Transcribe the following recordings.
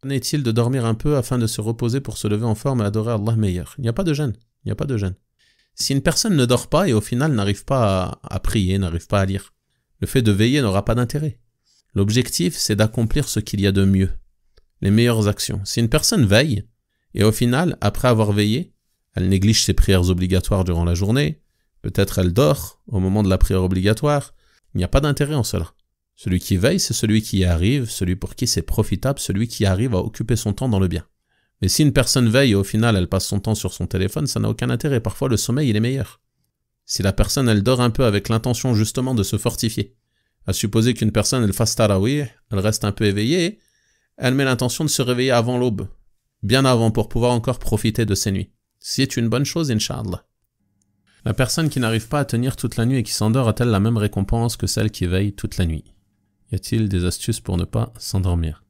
Qu'en est-il de dormir un peu afin de se reposer pour se lever en forme et adorer Allah meilleur? Il n'y a pas de gêne. Il n'y a pas de gêne. Si une personne ne dort pas et au final n'arrive pas à prier, n'arrive pas à lire, le fait de veiller n'aura pas d'intérêt. L'objectif, c'est d'accomplir ce qu'il y a de mieux, les meilleures actions. Si une personne veille et au final, après avoir veillé, elle néglige ses prières obligatoires durant la journée, peut-être elle dort au moment de la prière obligatoire, il n'y a pas d'intérêt en cela. Celui qui veille, c'est celui qui y arrive, celui pour qui c'est profitable, celui qui arrive à occuper son temps dans le bien. Mais si une personne veille et au final elle passe son temps sur son téléphone, ça n'a aucun intérêt. Parfois le sommeil il est meilleur. Si la personne elle dort un peu avec l'intention justement de se fortifier, à supposer qu'une personne elle fasse tarawih, elle reste un peu éveillée, elle met l'intention de se réveiller avant l'aube, bien avant pour pouvoir encore profiter de ses nuits. C'est une bonne chose, Inch'Allah. La personne qui n'arrive pas à tenir toute la nuit et qui s'endort a-t-elle la même récompense que celle qui veille toute la nuit? Y a-t-il des astuces pour ne pas s'endormir?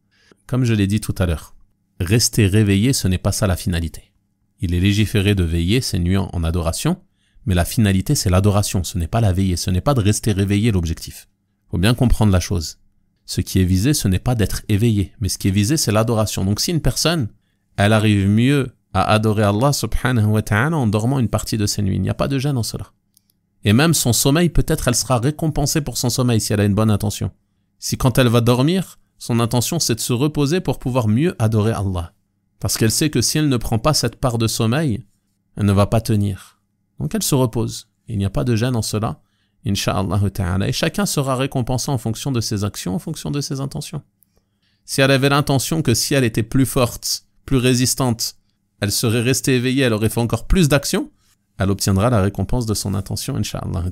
Comme je l'ai dit tout à l'heure, rester réveillé, ce n'est pas ça la finalité. Il est légiféré de veiller ces nuits en adoration, mais la finalité c'est l'adoration, ce n'est pas la veillée, ce n'est pas de rester réveillé l'objectif. Faut bien comprendre la chose. Ce qui est visé, ce n'est pas d'être éveillé, mais ce qui est visé c'est l'adoration. Donc si une personne, elle arrive mieux à adorer Allah subhanahu wa ta'ala en dormant une partie de ses nuits, il n'y a pas de gêne en cela. Et même son sommeil, peut-être elle sera récompensée pour son sommeil si elle a une bonne intention. Si quand elle va dormir, son intention c'est de se reposer pour pouvoir mieux adorer Allah. Parce qu'elle sait que si elle ne prend pas cette part de sommeil, elle ne va pas tenir. Donc elle se repose. Il n'y a pas de gêne en cela, Inch'Allah ta'ala. Et chacun sera récompensé en fonction de ses actions, en fonction de ses intentions. Si elle avait l'intention que si elle était plus forte, plus résistante, elle serait restée éveillée, elle aurait fait encore plus d'actions, elle obtiendra la récompense de son intention, Inch'Allah ta'ala.